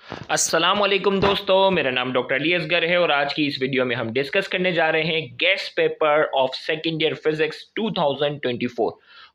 अस्सलाम वालेकुम दोस्तों, मेरा नाम डॉक्टर अली असगर है और आज की इस वीडियो में हम डिस्कस करने जा रहे हैं guest paper of second year physics 2024।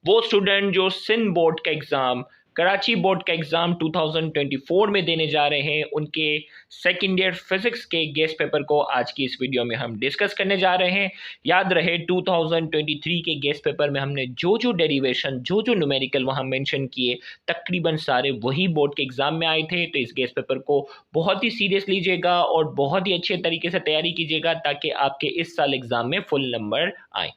वो स्टूडेंट जो सिंध बोर्ड का एग्ज़ाम, कराची बोर्ड का एग्ज़ाम 2024 में देने जा रहे हैं, उनके सेकेंड ईयर फिजिक्स के गेस्ट पेपर को आज की इस वीडियो में हम डिस्कस करने जा रहे हैं। याद रहे 2023 के गेस्ट पेपर में हमने जो जो डेरिवेशन, जो जो न्यूमेरिकल वहाँ मेंशन किए, तकरीबन सारे वही बोर्ड के एग्ज़ाम में आए थे। तो इस गेस्ट पेपर को बहुत ही सीरियस लीजिएगा और बहुत ही अच्छे तरीके से तैयारी कीजिएगा ताकि आपके इस साल एग्ज़ाम में फुल नंबर आए।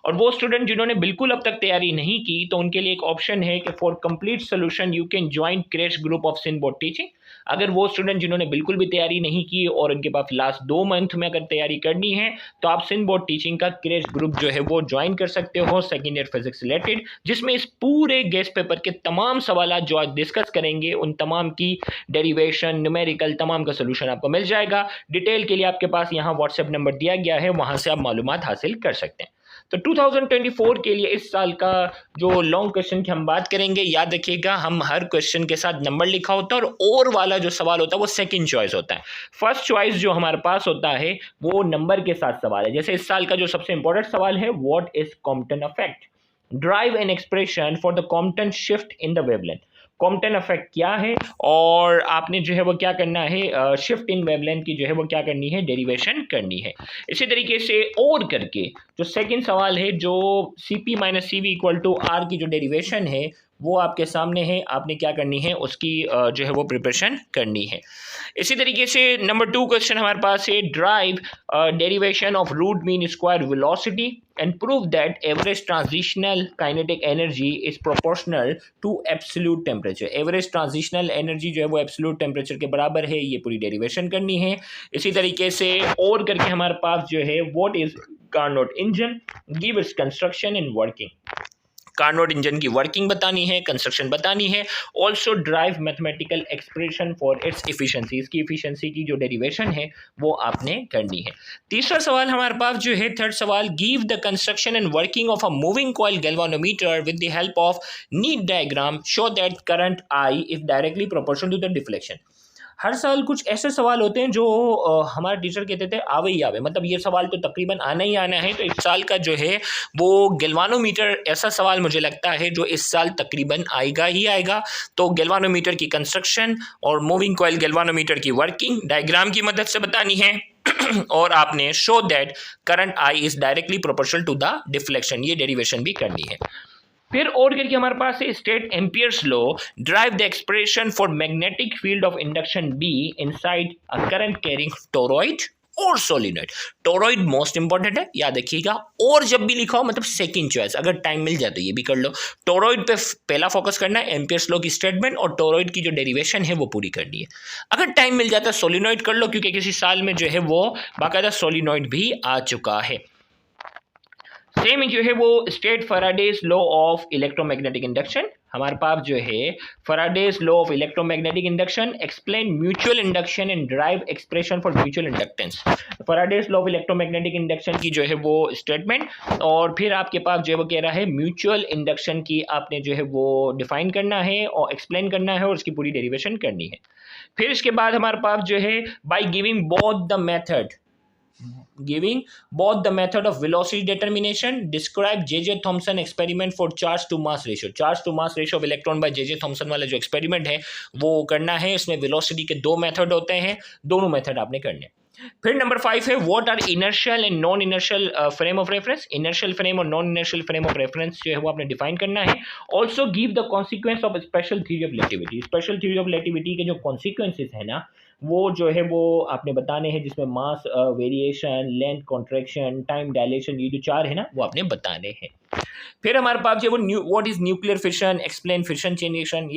और वो स्टूडेंट जिन्होंने बिल्कुल अब तक तैयारी नहीं की, तो उनके लिए एक ऑप्शन है कि for complete solution you can join crash group of Sindh board teaching. अगर वो स्टूडेंट जिन्होंने बिल्कुल भी तैयारी नहीं की और उनके पास लास्ट 2 मंथ में अगर तैयारी करनी है, तो आप सिंध बोर्ड टीचिंग का क्रैश ग्रुप जो है वो ज्वाइन कर सकते हो सेकेंड ईयर फिजिक्स रिलेटेड, जिसमें इस पूरे गेस्ट पेपर के तमाम सवाल जो आज डिस्कस करेंगे उन तमाम की डेरिवेशन, न्यूमेरिकल, तमाम का सोल्यूशन आपको मिल जाएगा। डिटेल के लिए आपके पास यहाँ व्हाट्सएप नंबर दिया गया है, वहाँ से आप मालूमात हासिल कर सकते हैं। तो 2024 के लिए इस साल का जो लॉन्ग क्वेश्चन की हम बात करेंगे, याद रखिएगा हम हर क्वेश्चन के साथ नंबर लिखा होता है और वाला जो सवाल होता है वो सेकंड चॉइस होता है। फर्स्ट चॉइस जो हमारे पास होता है वो नंबर के साथ सवाल है। जैसे इस साल का जो सबसे इंपॉर्टेंट सवाल है, what is Compton effect, drive an expression for the Compton shift in the wavelength. Compton effect क्या है और आपने जो है वो क्या करना है, शिफ्ट इन वेवलेंथ की जो है वो क्या करनी है, डेरिवेशन करनी है। इसी तरीके से और करके जो सेकंड सवाल है, जो CP minus CV equal to R की जो डेरिवेशन है वो आपके सामने है, आपने क्या करनी है, उसकी जो है वो प्रिपरेशन करनी है। इसी तरीके से नंबर 2 क्वेश्चन हमारे पास है, derive derivation of root mean square velocity and prove that average transitional kinetic energy is proportional to absolute temperature. Average transitional energy जो है वो एब्सोल्यूट टेम्परेचर के बराबर है, ये पूरी डेरिवेशन करनी है। इसी तरीके से और करके हमारे पास जो है, what is Carnot engine, give its construction and working. Carnot engine की वर्किंग बतानी है, कंस्ट्रक्शन बतानी है। Also drive mathematical expression for its efficiency, इसकी इफिशिएंसी की जो डेरिवेशन है वो आपने करनी है। तीसरा सवाल हमारे पास जो है, थर्ड सवाल, give the construction and working of a moving coil galvanometer with the help of neat diagram, show that current I is directly proportional to the deflection. हर साल कुछ ऐसे सवाल होते हैं जो हमारे टीचर कहते थे आवे ही आवे, मतलब ये सवाल तो तकरीबन आना ही आना है। तो इस साल का जो है वो गैल्वानोमीटर ऐसा सवाल मुझे लगता है जो इस साल तकरीबन आएगा ही आएगा। तो गैल्वानोमीटर की कंस्ट्रक्शन और मूविंग कॉइल गैल्वानोमीटर की वर्किंग डायग्राम की मदद से बतानी है और आपने show that current I is directly proportional to the deflection, ये डेरिवेशन भी करनी है। फिर और करके हमारे पास है, state Ampere's law, derive the expression for magnetic field of induction B inside a current carrying toroid और सोलिनॉइड। टोरॉइड मोस्ट इंपॉर्टेंट है, याद रखिएगा। और जब भी लिखा हो मतलब सेकंड चॉइस, अगर टाइम मिल जाए तो ये भी कर लो। टोरॉइड पे पहला फोकस करना है, एम्पियर्स लॉ की स्टेटमेंट और टोरॉइड की जो डेरिवेशन है वो पूरी करनी है। अगर टाइम मिल जाता है सोलिनॉइड कर लो, क्योंकि किसी साल में जो है वो बाकायदा सोलिनॉइड भी आ चुका है। सेम जो है वो state Faraday's law of electromagnetic induction. हमारे पास जो है Faraday's law of electromagnetic induction, explain mutual induction and drive expression for mutual inductance. Faraday's law of electromagnetic induction की जो है वो स्टेटमेंट, और फिर आपके पास जो है वो कह रहा है म्यूचुअल इंडक्शन की आपने जो है वो डिफाइन करना है और एक्सप्लेन करना है और उसकी पूरी डेरिवेशन करनी है। फिर इसके बाद हमारे पास जो है, by giving both the method of velocity determination, describe J.J. Thomson experiment for charge to mass ratio। charge to mass ratio of electron by J.J. Thomson वाला जो एक्सपेरिमेंट है वो करना है। इसमें वेलोसिटी के 2 मेथड होते हैं, दोनों मेथड आपने करने हैं। फिर नंबर 5 है, what are inertial and non inertial frame of reference. Inertial frame और non inertial frame of reference जो है वो आपने डिफाइन करना है। Also give the consequence of special theory of relativity. Special theory of relativity के जो कॉन्सिक्वेंसेस है ना, वो जो है वो आपने बताने हैं, जिसमें mass variation, length contraction, time dilation, ये जो 4 है ना वो आपने बताने हैं। फिर हमारे पास जो वो what is nuclear fission, explain fission chain reaction.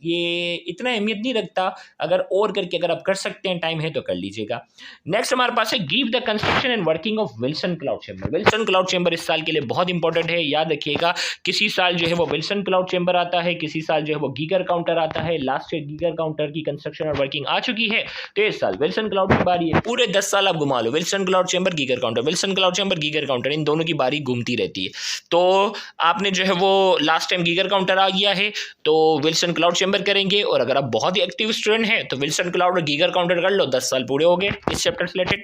ये इतना अहमियत नहीं रखता, अगर और करके अगर आप कर सकते हैं, टाइम है तो कर लीजिएगा। नेक्स्ट हमारे पास है, give the construction and working of Wilson cloud chamber. Wilson cloud chamber इस साल के लिए बहुत इंपॉर्टेंट है, याद रखिएगा। किसी साल जो है वो विल्सन क्लाउड चैम्बर आता है, किसी साल जो है वो गीगर काउंटर आता है। लास्ट ईयर गीगर काउंटर की कंस्ट्रक्शन और वर्किंग आ चुकी है, तो इस साल विल्सन क्लाउड की बारी है। पूरे 10 साल आप घुमा लो, Wilson cloud chamber, Geiger counter, Wilson cloud chamber, Geiger counter, इन दोनों की बारी घूमती रहती है। तो आपने जो है वो लास्ट टाइम गीगर काउंटर आ गया है तो विल्सन क्लाउड चैम्बर करेंगे, और अगर आप बहुत ही एक्टिव स्टूडेंट हैं तो विल्सन क्लाउड और गीगर काउंटर कर लो, 10 साल पूरे हो गए इस चैप्टर से रिलेटेड।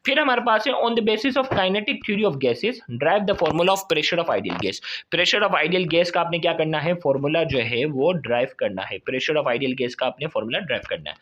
फिर हमारे पास है on the basis of kinetic theory of gases drive the formula of pressure of ideal gas. Pressure of ideal gas का आपने क्या करना है, फॉर्मूला जो है वो ड्राइव करना है, प्रेशर ऑफ आइडियल गैस का आपने फॉर्मूला ड्राइव करना है।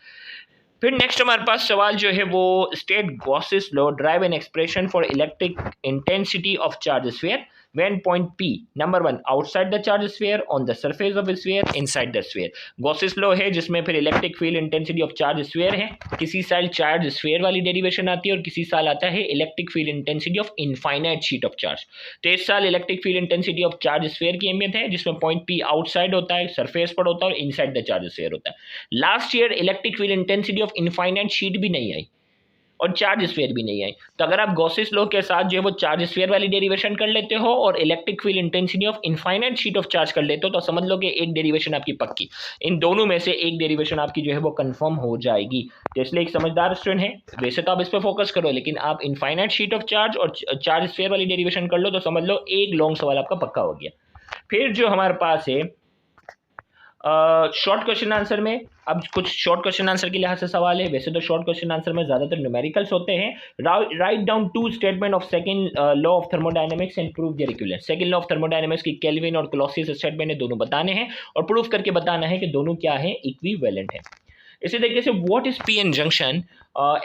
फिर नेक्स्ट हमारे पास सवाल जो है वो state Gauss's law drive an expression for electric intensity of charge sphere when point P number 1 outside the charge sphere on the surface of a sphere inside the sphere। Gauss's law है जिसमें फिर electric field intensity of charge sphere है, किसी साल charge sphere वाली derivation आती है और किसी साल आता है electric field intensity of infinite sheet of charge. तो इस साल electric field intensity of charge sphere की अहमियत है जिसमें पॉइंट P आउटसाइड होता है, सरफेस पर होता है और इनसाइड द चार्ज स्फीयर होता है। Last year electric field intensity of infinite sheet भी नहीं आई और चार्ज स्फीयर भी नहीं आई। तो अगर आप गॉसेस लॉ के साथ जो है वो चार्ज स्फीयर वाली डेरिवेशन कर लेते हो और electric field intensity of infinite sheet of charge कर लेते हो तो समझ लो कि एक डेरिवेशन आपकी पक्की, इन दोनों में से एक डेरिवेशन आपकी जो है वो कंफर्म हो जाएगी। तो इसलिए एक समझदार स्टूडेंट है, वैसे तो आप इस पर फोकस करो लेकिन आप इनफाइनाइट शीट ऑफ चार्ज और चार्ज स्फीयर वाली डेरिवेशन कर लो तो समझ लो एक लॉन्ग सवाल आपका पक्का हो गया। फिर जो हमारे पास है शॉर्ट क्वेश्चन आंसर में, अब कुछ शॉर्ट क्वेश्चन आंसर के लिहाज से सवाल है। वैसे तो शॉर्ट क्वेश्चन आंसर में ज्यादातर न्यूमेरिकल्स होते हैं। Write down to statement of second law of thermodynamics and prove their equivalence. Second law of thermodynamics की केल्विन और क्लॉसियस स्टेटमेंट है, दोनों बताने हैं और प्रूव करके बताना है कि दोनों क्या है, इक्विवेलेंट है। इसी तरीके से what is P N junction,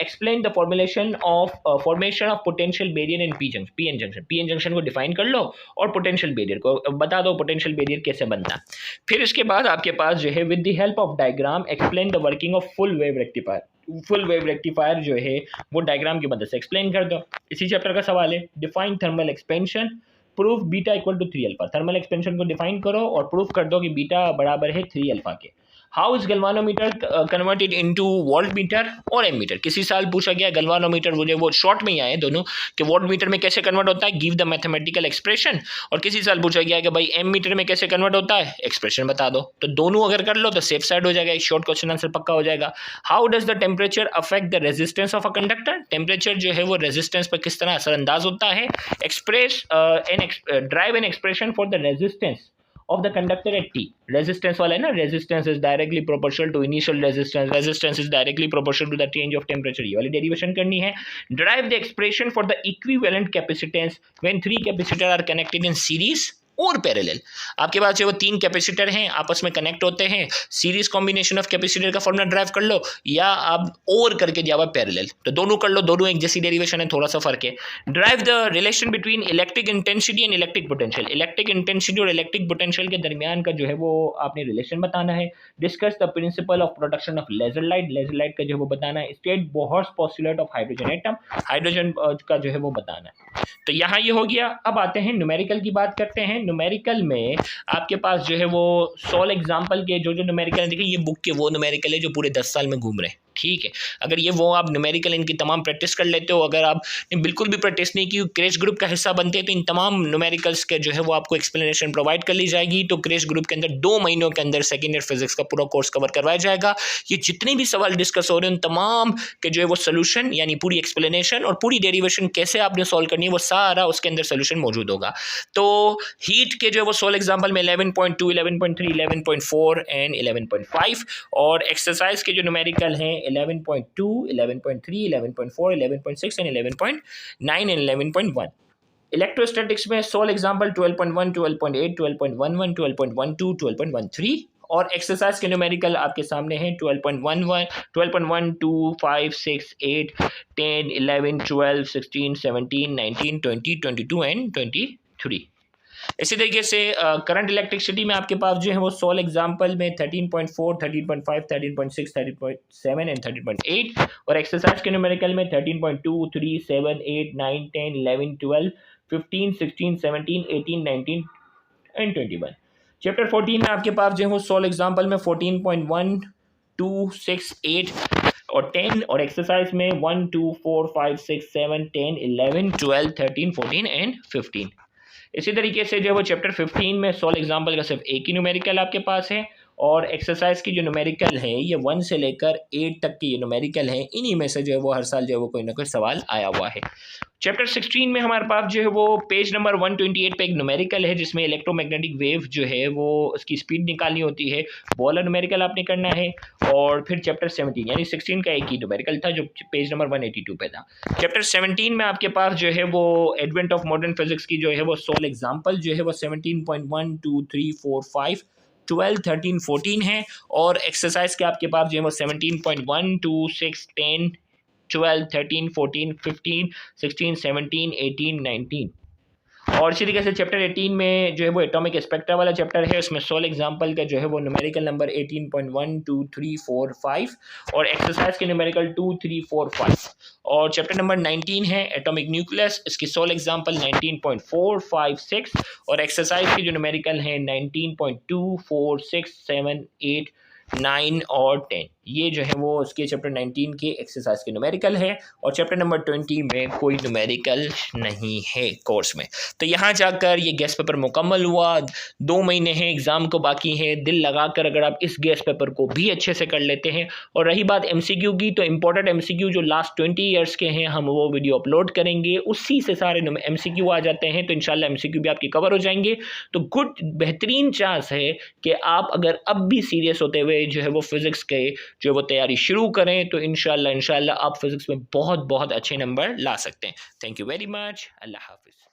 explain the formulation of formation of potential barrier in P N junction. P N junction को डिफाइन कर लो और पोटेंशियल बैरियर को बता दो, पोटेंशियल बैरियर कैसे बनता है। फिर इसके बाद आपके पास जो है with the help of diagram explain the working of full wave rectifier. Full wave rectifier जो है वो डायग्राम की मदद से एक्सप्लेन कर दो। इसी चैप्टर का सवाल है define thermal expansion, proof beta equal to 3 alpha. Thermal expansion को डिफाइन करो और प्रूफ कर दो कि बीटा बराबर है 3 अल्फा के। How is galvanometer converted into volt meter और एम मीटर। किसी साल पूछा गया गैल्वानोमीटर, मुझे वो शॉर्ट में ही आए दोनों कि वोल्ट मीटर में कैसे कन्वर्ट होता है, गिव द मैथमेटिकल एक्सप्रेशन। और किसी साल पूछा गया कि भाई एम मीटर में कैसे कन्वर्ट होता है, एक्सप्रेशन बता दो। तो दोनों अगर कर लो तो सेफ साइड हो जाएगा, शॉर्ट क्वेश्चन आंसर पक्का हो जाएगा। How does the temperature affect the resistance of a conductor. Temperature जो है वो रेजिस्टेंस पर किस तरह असरअंदाज होता है। Express drive an expression for the resistance of the conductor at T। resistance वाला है ना, resistance is directly proportional to initial resistance is directly proportional to the change of temperature। ये वाली डेरिवेशन करनी है। derive the expression for the equivalent capacitance when 3 capacitors are connected in series और parallel. आपके पास जो वो 3 कैपेसिटर हैं आपस में कनेक्ट होते हैं, सीरीज कॉम्बिनेशन ऑफ कैपेसिटर का फॉर्मूला ड्राइव कर लो या आप और करके दिया हुआ पैरेलल, तो दोनों कर लो, दोनों एक जैसी डेरिवेशन है, थोड़ा सा फर्क है। Drive the relation between electric intensity and electric potential. Electric intensity और इलेक्ट्रिक पोटेंशियल के दरमियान का जो है वो आपने रिलेशन बताना है। Discuss the principle of production of laser light. Laser light का जो है वो बताना है। State Bohr's postulate of hydrogen atom. Hydrogen का जो है वो बताना है। तो यहाँ ये हो गया। अब आते हैं न्यूमेरिकल की बात करते हैं। न्यूमेरिकल में आपके पास जो है वो 16 एग्जाम्पल के जो न्यूमेरिकल है, देखिए ये बुक के वो न्यूमेरिकल है जो पूरे 10 साल में घूम रहे हैं, ठीक है। अगर ये वो आप न्यूमेरिकल इनकी तमाम प्रैक्टिस कर लेते हो, अगर आप बिल्कुल भी प्रैक्टिस नहीं की, क्रेश ग्रुप का हिस्सा बनते हैं तो इन तमाम न्यूमेरिकल्स के जो है वो आपको एक्सप्लेनेशन प्रोवाइड कर ली जाएगी। तो क्रेश ग्रुप के अंदर 2 महीनों के अंदर सेकेंड ईयर फिजिक्स का पूरा कोर्स कवर करवाया जाएगा। ये जितने भी सवाल डिस्कस हो रहे हैं उन तमाम के जो है वो सोल्यूशन यानी पूरी एक्सप्लेनेशन और पूरी डेरिवेशन कैसे आपने सॉल्व करनी है वो सारा उसके अंदर सोल्यूशन मौजूद होगा। तो हीट के जो है वो 16 एग्जाम्पल में 11.2, 11.3, 11.4 एंड 11.5 और एक्सरसाइज के जो न्यूमेरिकल हैं 11.2, 11.3, 11.4, 11.6 एंड 11.9 एंड 11.1। इलेक्ट्रोस्टैटिक्स में 16 एग्जाम्पल 12.1, 12.8, 12.11, 12.12, 12.13 और एक्सरसाइज के न्यूमेरिकल आपके सामने हैं 12.11, 12.1, 2, 5, 6, 8, 10, 11, 12, 16, 17, 19, 20, 22 एंड 23। इसी तरीके से करंट इलेक्ट्रिसिटी में आपके पास जो है वो 16 एग्जाम्पल में 13.4, 13.5, 13.6, 13.7 एंड 13.8 और एक्सरसाइज के न्यूमेरिकल में 13.2, 3, 7, 8, 9, 10, 11, 12, 15, 16, 17, 18, 19 एंड 21। चैप्टर 14 में आपके पास जो है वो 16 एग्जाम्पल में 14.1, 2, 6, 8 और 10 और एक्सरसाइज में 1, 2, 4, 5, 6, 7, 10, 11, 12, 13, 14 एंड 15। इसी तरीके से जो वो चैप्टर 15 में 16 एग्जाम्पल का सिर्फ एक ही न्यूमेरिकल आपके पास है और एक्सरसाइज की जो न्यूमेरिकल है ये 1 से लेकर 8 तक की न्यूमेरिकल है, इन्हीं में से जो है वो हर साल जो है वो कोई ना कोई सवाल आया हुआ है। चैप्टर 16 में हमारे पास जो है वो पेज नंबर 128 पे एक न्यूमेरिकल है जिसमें इलेक्ट्रोमैग्नेटिक वेव जो है वो उसकी स्पीड निकालनी होती है, वो वाला न्यूमेरिकल आपने करना है। और फिर चैप्टर 17 यानी 16 का एक ही न्यूमेरिकल था जो पेज नंबर 182 पे था। चैप्टर 17 में आपके पास जो है वो एडवेंट ऑफ मॉडर्न फिजिक्स की जो है वो 16 एग्जाम्पल जो है वो 17.1 2 3 4 5 12 13 14 है। और एक्सरसाइज के आपके पास जो है वो 17.1 2 6 10 12 13 14 15 16 17 18 19। और इसी तरीके से चैप्टर 18 में जो है वो एटॉमिक स्पेक्ट्रा वाला चैप्टर है, उसमें 16 एग्जाम्पल का जो है वो न्यूमेरिकल नंबर 18.1 2 3 4 5 और एक्सरसाइज के न्यूमेरिकल 2 3 4 5। और चैप्टर नंबर 19 है एटॉमिक न्यूक्लियस, इसकी 16 एग्जाम्पल 19.4 5 6 और एक्सरसाइज की जो न्यूमेरिकल है 19.2 4 6 7 8 9 और 10। ये जो है वो उसके चैप्टर 19 के एक्सरसाइज के न्यूमेरिकल है और चैप्टर नंबर 20 में कोई न्यूमेरिकल नहीं है कोर्स में। तो यहाँ जाकर ये गेस्ट पेपर मुकम्मल हुआ, 2 महीने हैं एग्ज़ाम को बाकी है। दिल लगाकर अगर आप इस गेस्ट पेपर को भी अच्छे से कर लेते हैं। और रही बात MCQ की, तो इम्पोर्टेंट MCQ जो लास्ट 20 ईयर्स के हैं हम वो वीडियो अपलोड करेंगे, उसी से सारे MCQ आ जाते हैं, तो इंशाल्लाह MCQ भी आपके कवर हो जाएंगे। तो बेहतरीन चांस है कि आप अगर अब भी सीरियस होते हुए जो है वो फिज़िक्स के जो वो तैयारी शुरू करें तो इंशाल्लाह आप फिज़िक्स में बहुत बहुत अच्छे नंबर ला सकते हैं। Thank you very much. अल्लाह हाफिज़।